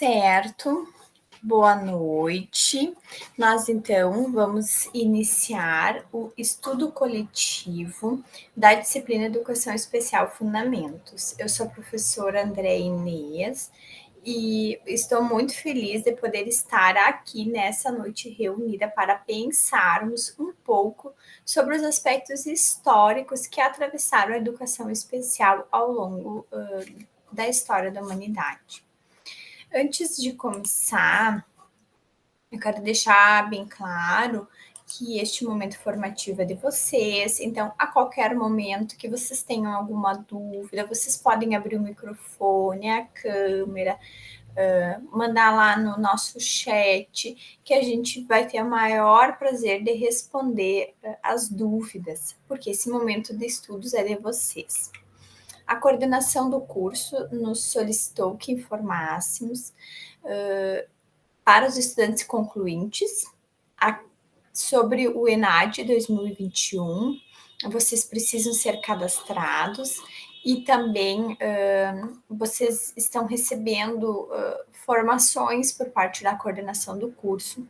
Certo, boa noite. Nós então vamos iniciar o estudo coletivo da disciplina Educação Especial Fundamentos. Eu sou a professora Andréa Inês e estou muito feliz de poder estar aqui nessa noite reunida para pensarmos um pouco sobre os aspectos históricos que atravessaram a educação especial ao longo da história da humanidade. Antes de começar, eu quero deixar bem claro que este momento formativo é de vocês, então a qualquer momento que vocês tenham alguma dúvida, vocês podem abrir o microfone, a câmera, mandar lá no nosso chat, que a gente vai ter o maior prazer de responder as dúvidas, porque esse momento de estudos é de vocês. A coordenação do curso nos solicitou que informássemos para os estudantes concluintes sobre o ENAD 2021. Vocês precisam ser cadastrados e também vocês estão recebendo formações por parte da coordenação do curso.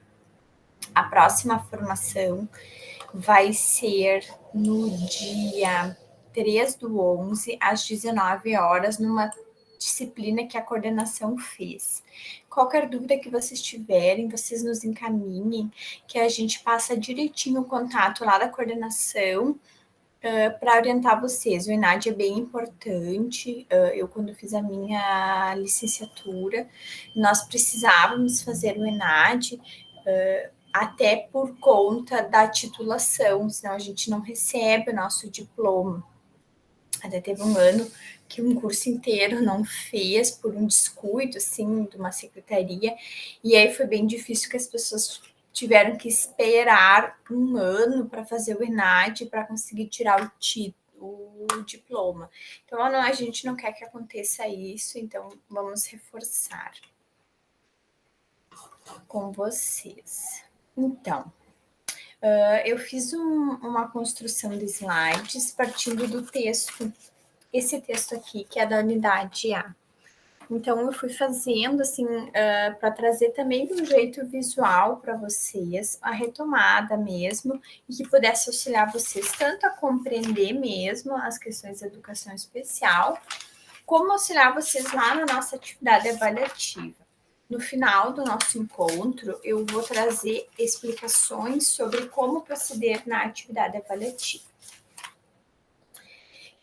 A próxima formação vai ser no dia 3/11, às 19 horas, numa disciplina que a coordenação fez. Qualquer dúvida que vocês tiverem, vocês nos encaminhem, que a gente passa direitinho o contato lá da coordenação para orientar vocês. O ENAD é bem importante. Eu, quando fiz a minha licenciatura, nós precisávamos fazer o ENAD até por conta da titulação, senão a gente não recebe o nosso diploma. Até teve um ano que um curso inteiro não fez por um descuido, assim, de uma secretaria, e aí foi bem difícil que as pessoas tiveram que esperar um ano para fazer o ENAD para conseguir tirar o diploma. Então, a gente não quer que aconteça isso, então vamos reforçar com vocês. Então, eu fiz uma construção de slides partindo do texto, esse texto aqui, que é da unidade A. Então, eu fui fazendo, assim, para trazer também de um jeito visual para vocês, a retomada mesmo, e que pudesse auxiliar vocês tanto a compreender mesmo as questões da educação especial, como auxiliar vocês lá na nossa atividade avaliativa. No final do nosso encontro, eu vou trazer explicações sobre como proceder na atividade avaliativa.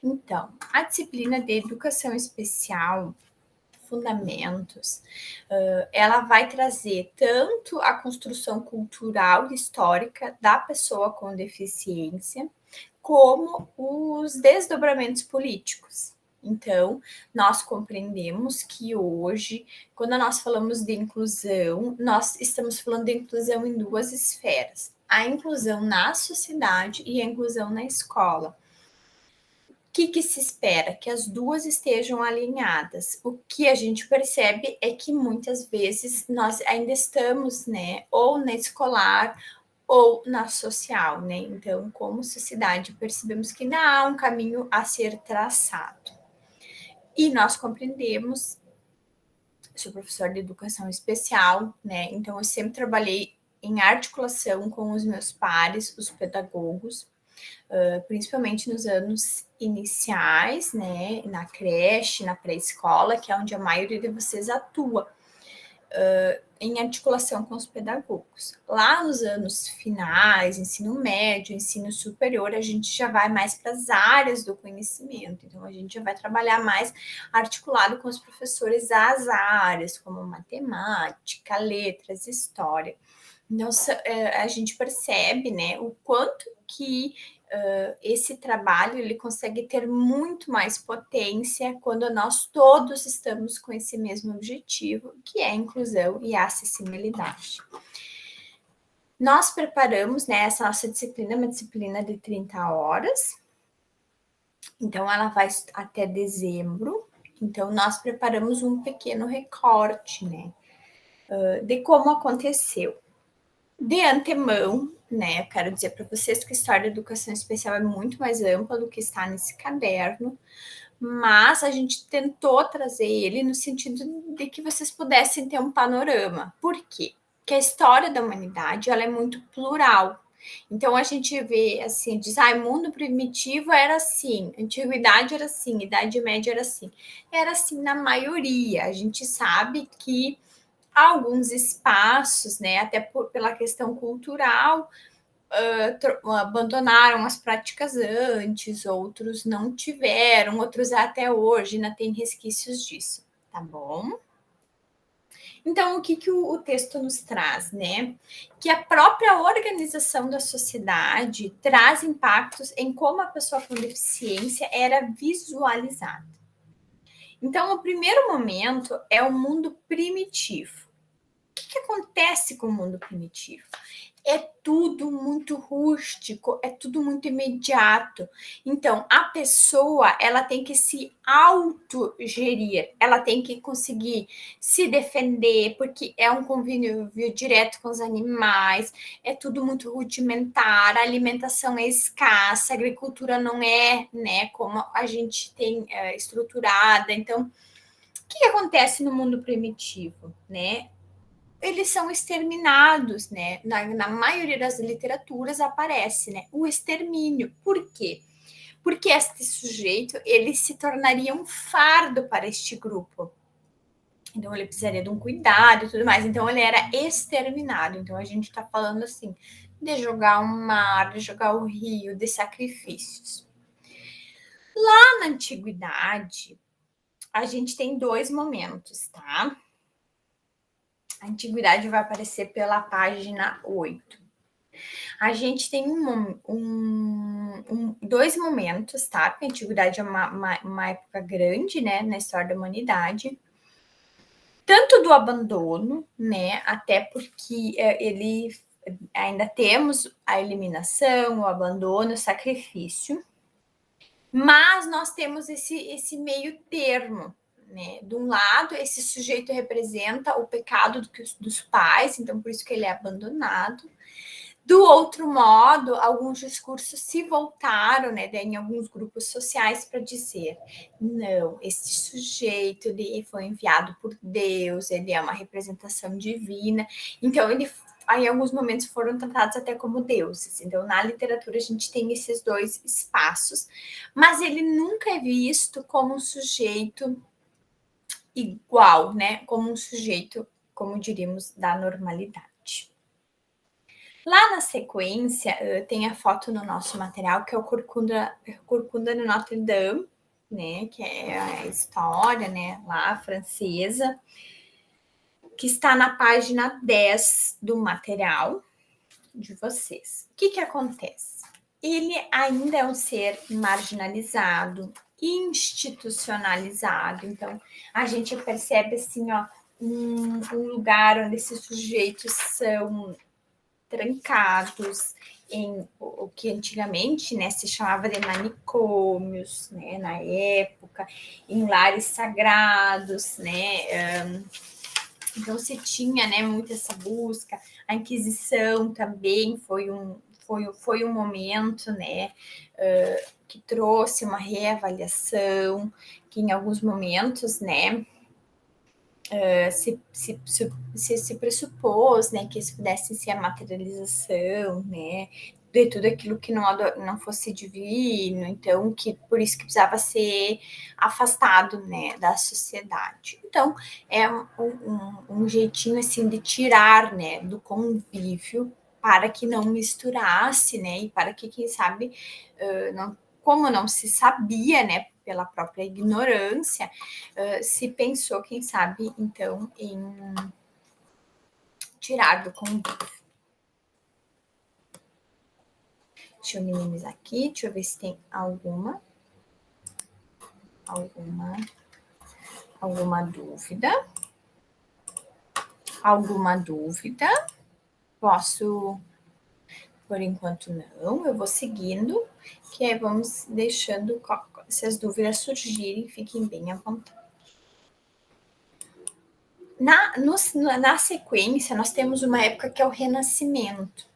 Então, a disciplina de Educação Especial, Fundamentos, ela vai trazer tanto a construção cultural e histórica da pessoa com deficiência, como os desdobramentos políticos. Então, nós compreendemos que hoje, quando nós falamos de inclusão, nós estamos falando de inclusão em duas esferas: a inclusão na sociedade e a inclusão na escola. O que se espera? Que as duas estejam alinhadas. O que a gente percebe é que muitas vezes nós ainda estamos, né, ou na escolar ou na social, né? Então, como sociedade, percebemos que ainda há um caminho a ser traçado. E nós compreendemos, sou professora de educação especial, né? Então, eu sempre trabalhei em articulação com os meus pares, os pedagogos, principalmente nos anos iniciais, né? Na creche, na pré-escola, que é onde a maioria de vocês atua. Em articulação com os pedagogos. Lá nos anos finais, ensino médio, ensino superior, a gente já vai mais para as áreas do conhecimento. Então, a gente já vai trabalhar mais articulado com os professores das áreas, como matemática, letras, história. Então, a gente percebe, né, o quanto que esse trabalho ele consegue ter muito mais potência quando nós todos estamos com esse mesmo objetivo, que é a inclusão e a acessibilidade. Nós preparamos, né, essa nossa disciplina, uma disciplina de 30 horas, então ela vai até dezembro. Então, nós preparamos um pequeno recorte, né, de como aconteceu. De antemão, né, eu quero dizer para vocês que a história da educação especial é muito mais ampla do que está nesse caderno. mas a gente tentou trazer ele no sentido de que vocês pudessem ter um panorama. Por quê? Porque a história da humanidade ela é muito plural. Então a gente vê assim, diz, mundo primitivo era assim, antiguidade era assim, idade média era assim. Era assim na maioria. A gente sabe que alguns espaços, né, até pela questão cultural, abandonaram as práticas antes, outros não tiveram, outros até hoje ainda tem resquícios disso, tá bom? Então, o que o texto nos traz, né? Que a própria organização da sociedade traz impactos em como a pessoa com deficiência era visualizada. Então, o primeiro momento é o mundo primitivo. O que acontece com o mundo primitivo? É tudo muito rústico, é tudo muito imediato. Então, a pessoa, ela tem que se autogerir, ela tem que conseguir se defender, porque é um convívio direto com os animais, é tudo muito rudimentar, a alimentação é escassa, a agricultura não é, né, como a gente tem estruturada. Então, o que acontece no mundo primitivo, né? Eles são exterminados, né? Na maioria das literaturas aparece, né? O extermínio. Por quê? Porque este sujeito ele se tornaria um fardo para este grupo. Então ele precisaria de um cuidado e tudo mais. Então ele era exterminado. Então a gente está falando assim de jogar o mar, de jogar o rio, de sacrifícios. Lá na antiguidade, a gente tem dois momentos, tá? A antiguidade vai aparecer pela página 8. A gente tem dois momentos, tá? Porque a antiguidade é uma época grande, né, na história da humanidade. Tanto do abandono, né, até porque ele ainda temos a eliminação, o abandono, o sacrifício, mas nós temos esse meio termo, né? De um lado, esse sujeito representa o pecado dos pais, então por isso que ele é abandonado. Do outro modo, alguns discursos se voltaram, né, em alguns grupos sociais para dizer, não, esse sujeito ele foi enviado por Deus, ele é uma representação divina, então ele em alguns momentos foram tratados até como deuses. Então, na literatura a gente tem esses dois espaços, mas ele nunca é visto como um sujeito igual, né, como um sujeito, como diríamos, da normalidade. Lá na sequência, tem a foto no nosso material, que é o Corcunda de Notre Dame, né, que é a história, né, lá francesa, que está na página 10 do material de vocês. O que acontece? Ele ainda é um ser marginalizado, institucionalizado, então a gente percebe assim, ó, um lugar onde esses sujeitos são trancados em o que antigamente, né, se chamava de manicômios, né, na época, em lares sagrados, né, então se tinha, né, muito essa busca. A Inquisição também foi um momento, né, que trouxe uma reavaliação, que em alguns momentos, né, se pressupôs, né, que isso pudesse ser a materialização, né, de tudo aquilo que não fosse divino, então que por isso que precisava ser afastado, né, da sociedade. Então é um jeitinho assim de tirar, né, do convívio para que não misturasse, né, e para que quem sabe como não se sabia, né, pela própria ignorância, se pensou, quem sabe, então, em tirar do convívio. Deixa eu minimizar aqui, deixa eu ver se tem alguma dúvida. Alguma dúvida? Posso, por enquanto não, eu vou seguindo, que aí vamos deixando, se as dúvidas surgirem, fiquem bem à vontade. Na sequência, nós temos uma época que é o Renascimento.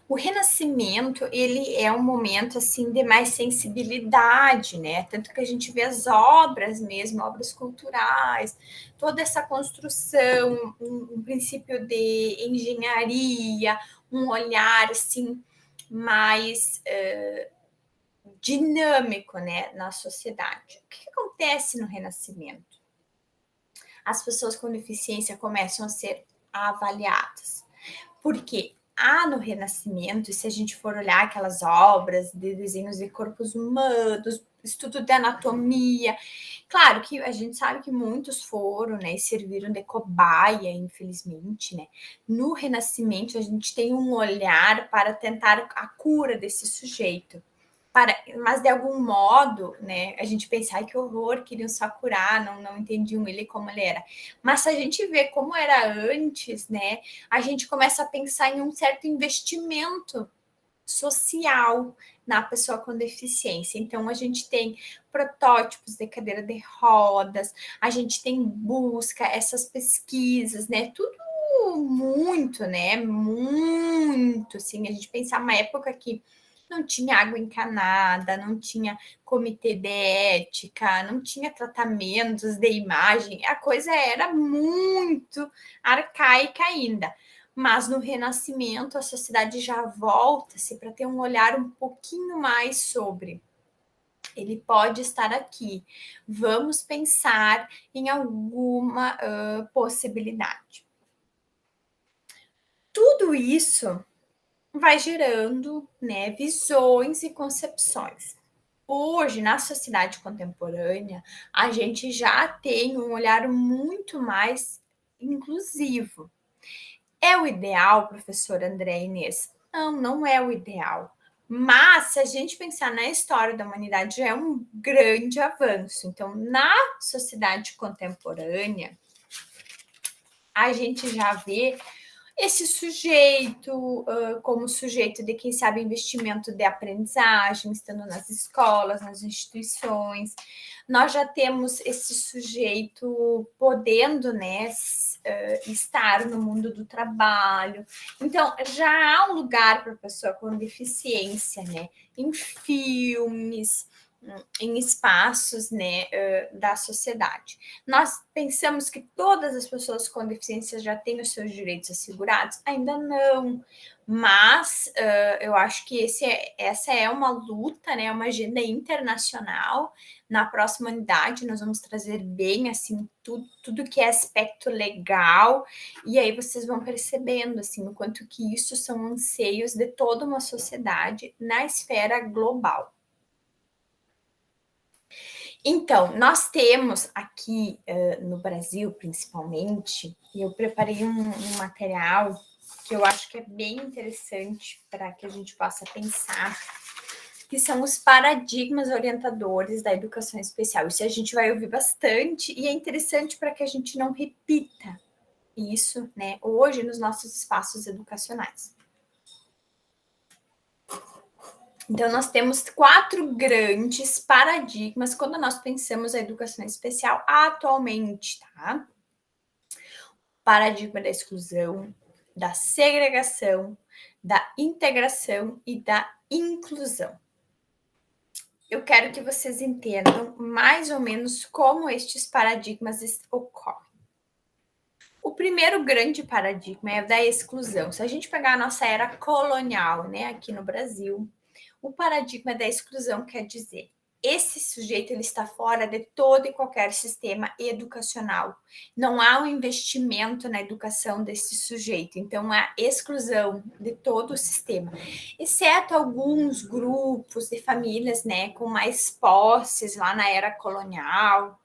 O Renascimento, ele é um momento, assim, de mais sensibilidade, né? Tanto que a gente vê as obras mesmo, obras culturais, toda essa construção, um princípio de engenharia, um olhar, assim, mais dinâmico, né, na sociedade. O que acontece no Renascimento? As pessoas com deficiência começam a ser avaliadas. Porque no Renascimento, e se a gente for olhar aquelas obras de desenhos de corpos humanos, estudo de anatomia, claro que a gente sabe que muitos foram, né, e serviram de cobaia, infelizmente, né. No Renascimento, a gente tem um olhar para tentar a cura desse sujeito. Mas de algum modo, né, a gente pensa, ai que horror, queriam só curar, não entendiam ele como ele era. Mas se a gente vê como era antes, né, a gente começa a pensar em um certo investimento social na pessoa com deficiência. Então, a gente tem protótipos de cadeira de rodas, a gente tem busca, essas pesquisas, né? Tudo muito, né? Muito, assim, a gente pensar uma época que não tinha água encanada, não tinha comitê de ética, não tinha tratamentos de imagem, a coisa era muito arcaica ainda. Mas no Renascimento, a sociedade já volta-se para ter um olhar um pouquinho mais sobre. Ele pode estar aqui. Vamos pensar em alguma possibilidade. Tudo isso vai gerando, né, visões e concepções. Hoje, na sociedade contemporânea, a gente já tem um olhar muito mais inclusivo. É o ideal, professor André Inês? Não é o ideal. Mas, se a gente pensar na história da humanidade, já é um grande avanço. Então, na sociedade contemporânea, a gente já vê esse sujeito como sujeito de, quem sabe, investimento de aprendizagem, estando nas escolas, nas instituições. Nós já temos esse sujeito podendo, né, estar no mundo do trabalho. Então, já há um lugar para a pessoa com deficiência, né, em filmes, em espaços, né, da sociedade. Nós pensamos que todas as pessoas com deficiência já têm os seus direitos assegurados? Ainda não, mas eu acho que essa é uma luta, né, uma agenda internacional. Na próxima unidade, nós vamos trazer bem assim tudo que é aspecto legal, e aí vocês vão percebendo assim o quanto que isso são anseios de toda uma sociedade na esfera global. Então, nós temos aqui no Brasil, principalmente, e eu preparei um material que eu acho que é bem interessante para que a gente possa pensar, que são os paradigmas orientadores da educação especial. Isso a gente vai ouvir bastante e é interessante para que a gente não repita isso, né, hoje nos nossos espaços educacionais. Então, nós temos 4 grandes paradigmas quando nós pensamos a educação especial atualmente, tá? Paradigma da exclusão, da segregação, da integração e da inclusão. Eu quero que vocês entendam mais ou menos como estes paradigmas ocorrem. O primeiro grande paradigma é o da exclusão. Se a gente pegar a nossa era colonial, né, aqui no Brasil, o paradigma da exclusão quer dizer esse sujeito ele está fora de todo e qualquer sistema educacional. Não há um investimento na educação desse sujeito, então há exclusão de todo o sistema, exceto alguns grupos de famílias, né, com mais posses lá na era colonial,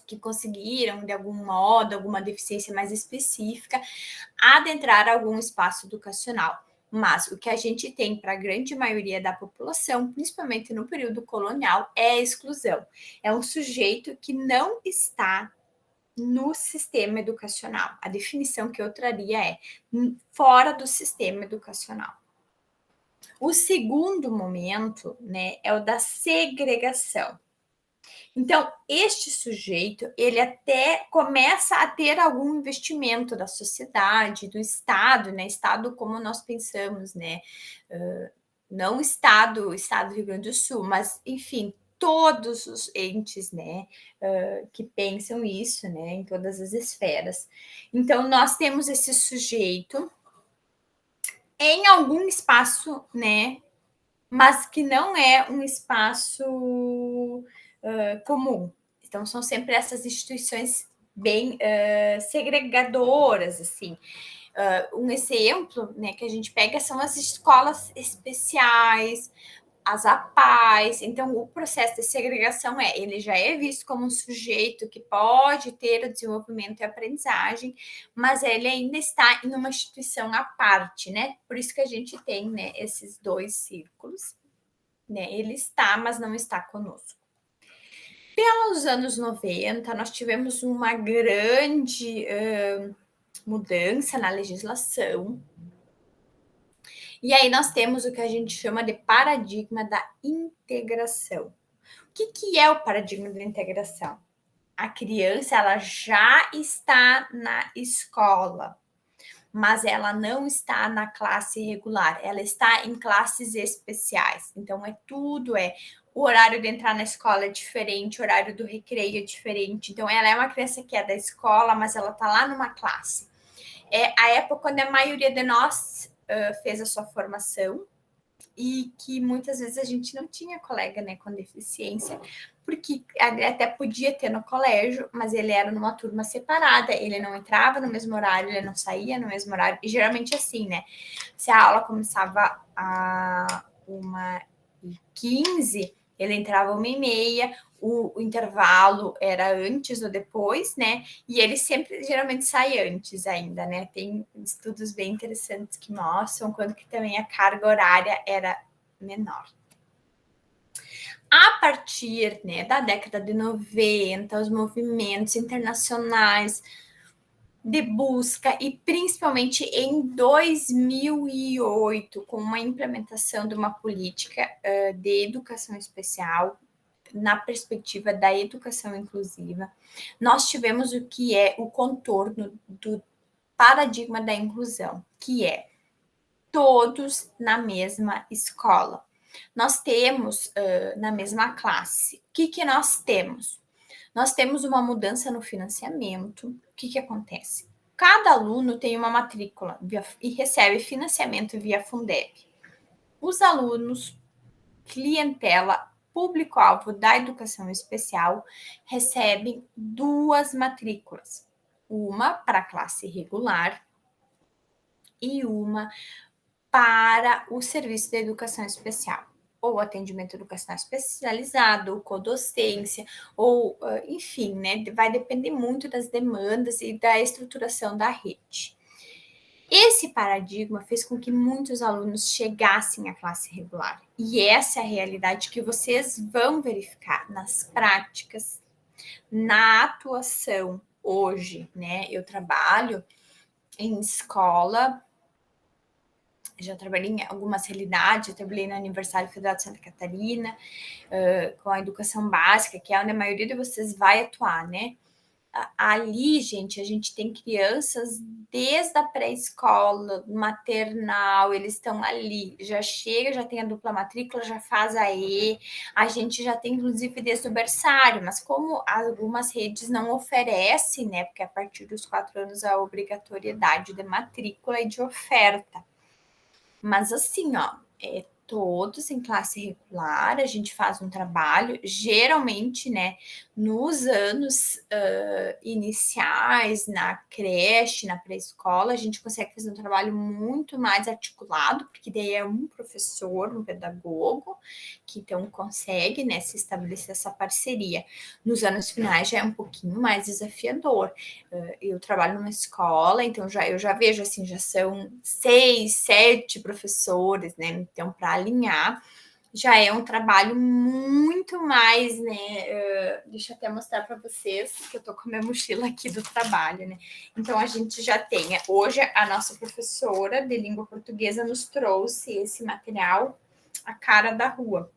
que conseguiram, de algum modo, alguma deficiência mais específica, adentrar algum espaço educacional. Mas o que a gente tem para a grande maioria da população, principalmente no período colonial, é a exclusão. É um sujeito que não está no sistema educacional. A definição que eu traria é fora do sistema educacional. O segundo momento, né, é o da segregação. Então, este sujeito, ele até começa a ter algum investimento da sociedade, do Estado, né? Estado como nós pensamos, né? Não Estado do Rio Grande do Sul, mas, enfim, todos os entes, né, que pensam isso, né, em todas as esferas. Então, nós temos esse sujeito em algum espaço, né, mas que não é um espaço comum. Então, são sempre essas instituições bem segregadoras, assim. Um exemplo, né, que a gente pega são as escolas especiais, as APAES. Então, o processo de segregação ele já é visto como um sujeito que pode ter o desenvolvimento e aprendizagem, mas ele ainda está em uma instituição à parte, né? Por isso que a gente tem, né, esses dois círculos, né? Ele está, mas não está conosco. Pelos anos 90, nós tivemos uma grande mudança na legislação. E aí nós temos o que a gente chama de paradigma da integração. O que é o paradigma da integração? A criança ela já está na escola, mas ela não está na classe regular, ela está em classes especiais. Então, o horário de entrar na escola é diferente, o horário do recreio é diferente. Então, ela é uma criança que é da escola, mas ela está lá numa classe. É a época quando a maioria de nós fez a sua formação e que muitas vezes a gente não tinha colega, né, com deficiência, porque até podia ter no colégio, mas ele era numa turma separada, ele não entrava no mesmo horário, ele não saía no mesmo horário, e geralmente assim, né, se a aula começava a 1h15, ele entrava 1h30, o intervalo era antes ou depois, né? E ele sempre, geralmente, sai antes ainda, né? Tem estudos bem interessantes que mostram quanto que também a carga horária era menor. A partir, né, da década de 90, os movimentos internacionais de busca e principalmente em 2008, com uma implementação de uma política de educação especial na perspectiva da educação inclusiva, nós tivemos o que é o contorno do paradigma da inclusão, que é todos na mesma escola. Nós temos na mesma classe. O que nós temos? Nós temos uma mudança no financiamento. O que acontece? Cada aluno tem uma matrícula e recebe financiamento via Fundeb. Os alunos, clientela, público-alvo da educação especial, recebem 2 matrículas. Uma para a classe regular e uma para o serviço de educação especial, ou atendimento educacional especializado, ou codocência, ou enfim, né? Vai depender muito das demandas e da estruturação da rede. Esse paradigma fez com que muitos alunos chegassem à classe regular. E essa é a realidade que vocês vão verificar nas práticas, na atuação hoje, né? Eu trabalho em escola, já trabalhei em algumas realidades, eu trabalhei no Aniversário Federal de Santa Catarina, com a educação básica, que é onde a maioria de vocês vai atuar, né? Ali, gente, a gente tem crianças desde a pré-escola, maternal, eles estão ali, já chega, já tem a dupla matrícula, já faz a E, a gente já tem, inclusive, desde o berçário, mas como algumas redes não oferecem, né, porque a partir dos 4 anos a obrigatoriedade de matrícula e de oferta. Mas assim, ó, todos em classe regular, a gente faz um trabalho, geralmente, né, nos anos iniciais, na creche, na pré-escola, a gente consegue fazer um trabalho muito mais articulado, porque daí é um professor, um pedagogo, que então consegue, né, se estabelecer essa parceria. Nos anos finais já é um pouquinho mais desafiador. Eu trabalho numa escola, então eu já vejo assim, já são 6, 7 professores, né? Então, para alinhar, já é um trabalho muito mais, né? Deixa eu até mostrar para vocês que eu tô com a minha mochila aqui do trabalho, né? Então, a gente já tem. Hoje, a nossa professora de língua portuguesa nos trouxe esse material, A Cara da Rua.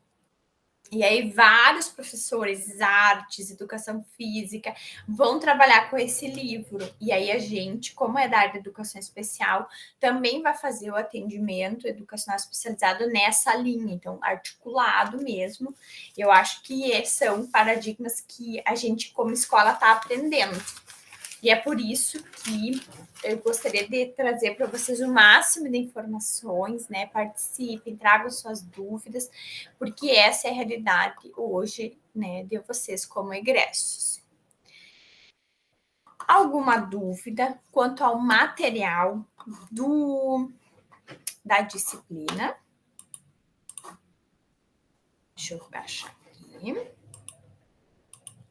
E aí, vários professores, artes, educação física, vão trabalhar com esse livro. E aí, a gente, como é da área de educação especial, também vai fazer o atendimento educacional especializado nessa linha, então, articulado mesmo. Eu acho que são paradigmas que a gente, como escola, está aprendendo. E é por isso que eu gostaria de trazer para vocês o máximo de informações, né? Participem, tragam suas dúvidas, porque essa é a realidade hoje, né, de vocês como egressos. Alguma dúvida quanto ao material da disciplina? Deixa eu baixar aqui.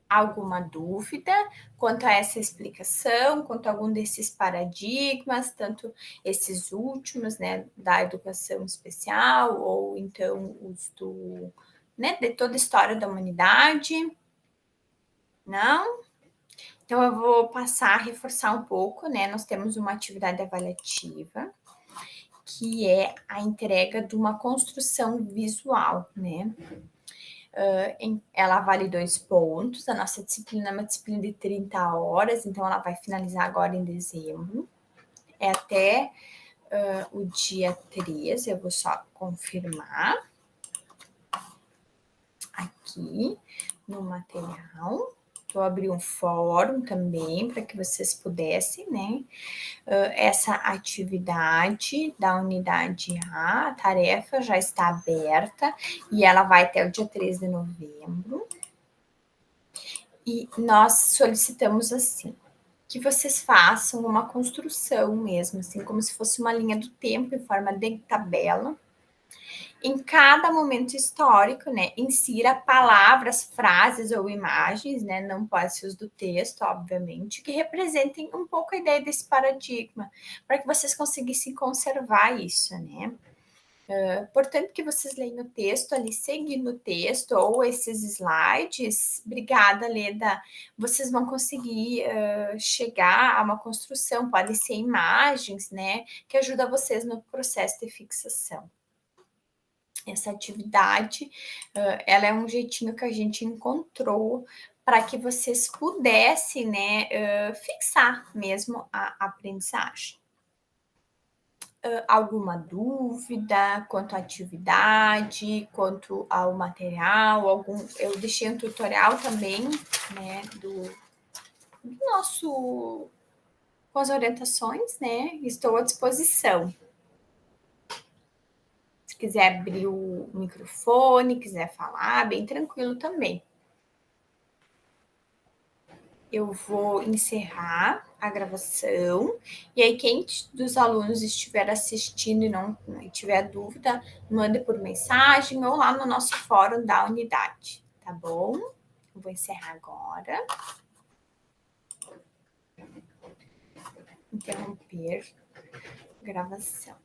Alguma dúvida quanto a essa explicação, quanto a algum desses paradigmas, tanto esses últimos, né, da educação especial, ou então os né, de toda a história da humanidade? Não? Então, eu vou passar a reforçar um pouco, né? Nós temos uma atividade avaliativa, que é a entrega de uma construção visual, né? Ela vale 2 pontos. A nossa disciplina é uma disciplina de 30 horas, então ela vai finalizar agora em dezembro. É até o dia 3, eu vou só confirmar aqui no material. Vou abrir um fórum também para que vocês pudessem, né? Essa atividade da unidade A, a tarefa já está aberta e ela vai até o dia 3 de novembro. E nós solicitamos assim, que vocês façam uma construção mesmo, assim, como se fosse uma linha do tempo em forma de tabela. Em cada momento histórico, né, insira palavras, frases ou imagens, né, não pode ser os do texto, obviamente, que representem um pouco a ideia desse paradigma, para que vocês conseguissem conservar isso, né. Portanto, que vocês leiam o texto ali, seguindo o texto ou esses slides. Obrigada, Leda. Vocês vão conseguir chegar a uma construção, podem ser imagens, né, que ajuda vocês no processo de fixação. Essa atividade, ela é um jeitinho que a gente encontrou para que vocês pudessem, né, fixar mesmo a aprendizagem. Alguma dúvida quanto à atividade, quanto ao material, eu deixei um tutorial também, né, do nosso, com as orientações, né, estou à disposição. Se quiser abrir o microfone, quiser falar, bem tranquilo também. Eu vou encerrar a gravação, e aí quem dos alunos estiver assistindo e não tiver dúvida, mande por mensagem ou lá no nosso fórum da unidade, tá bom? Eu vou encerrar agora. Interromper gravação.